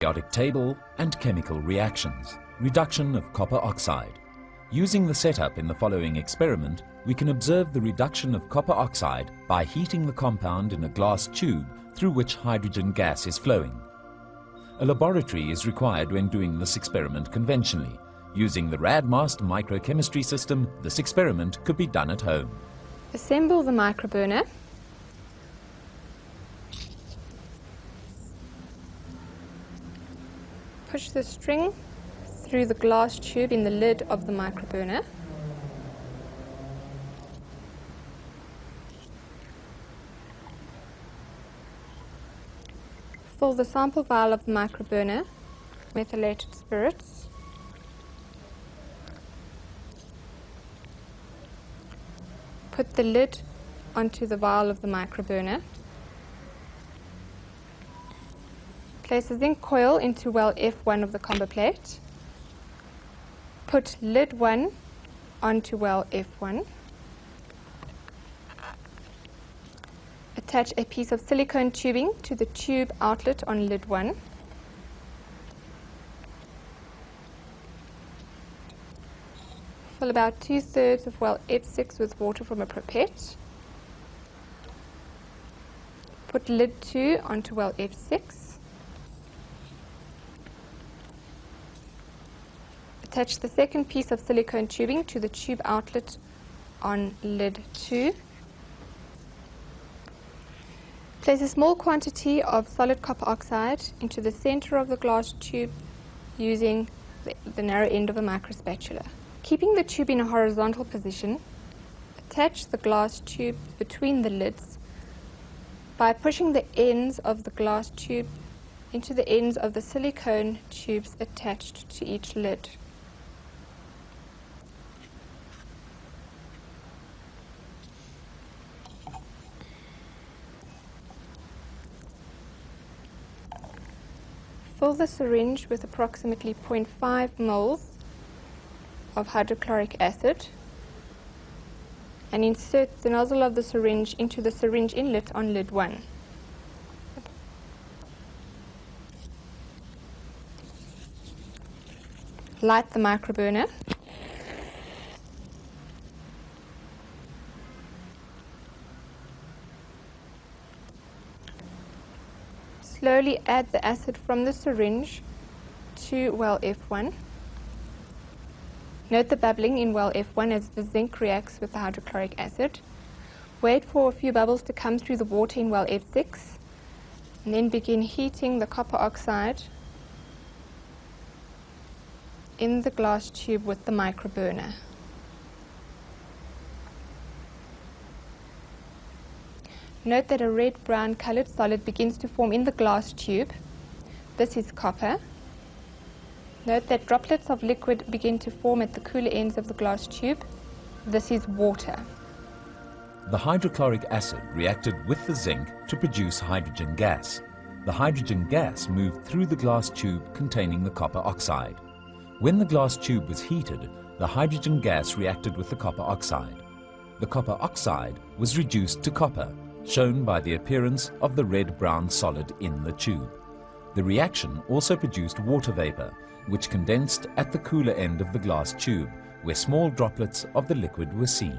periodic table and chemical reactions. Reduction of copper oxide. Using the setup in the following experiment, we can observe the reduction of copper oxide by heating the compound in a glass tube through which hydrogen gas is flowing. A laboratory is required when doing this experiment conventionally. Using the RADMASTE microchemistry system, this experiment could be done at home. Assemble the microburner. Push the string through the glass tube in the lid of the microburner. Fill the sample vial of the microburner with methylated spirits. Put the lid onto the vial of the microburner. Place a zinc coil into well F1 of the combo plate. Put lid 1 onto well F1. Attach a piece of silicone tubing to the tube outlet on lid 1. Fill about 2/3 of well F6 with water from a pipette. Put lid 2 onto well F6. Attach the second piece of silicone tubing to the tube outlet on lid 2. Place a small quantity of solid copper oxide into the center of the glass tube using the narrow end of a microspatula. Keeping the tube in a horizontal position, attach the glass tube between the lids by pushing the ends of the glass tube into the ends of the silicone tubes attached to each lid. Fill the syringe with approximately 0.5 moles of hydrochloric acid and insert the nozzle of the syringe into the syringe inlet on lid 1. Light the microburner. Slowly add the acid from the syringe to well F1. Note the bubbling in well F1 as the zinc reacts with the hydrochloric acid. Wait for a few bubbles to come through the water in well F6, and then begin heating the copper oxide in the glass tube with the microburner. Note that a red-brown colored solid begins to form in the glass tube. This is copper. Note that droplets of liquid begin to form at the cooler ends of the glass tube. This is water. The hydrochloric acid reacted with the zinc to produce hydrogen gas. The hydrogen gas moved through the glass tube containing the copper oxide. When the glass tube was heated, the hydrogen gas reacted with the copper oxide. The copper oxide was reduced to copper, shown by the appearance of the red-brown solid in the tube. The reaction also produced water vapor, which condensed at the cooler end of the glass tube, where small droplets of the liquid were seen.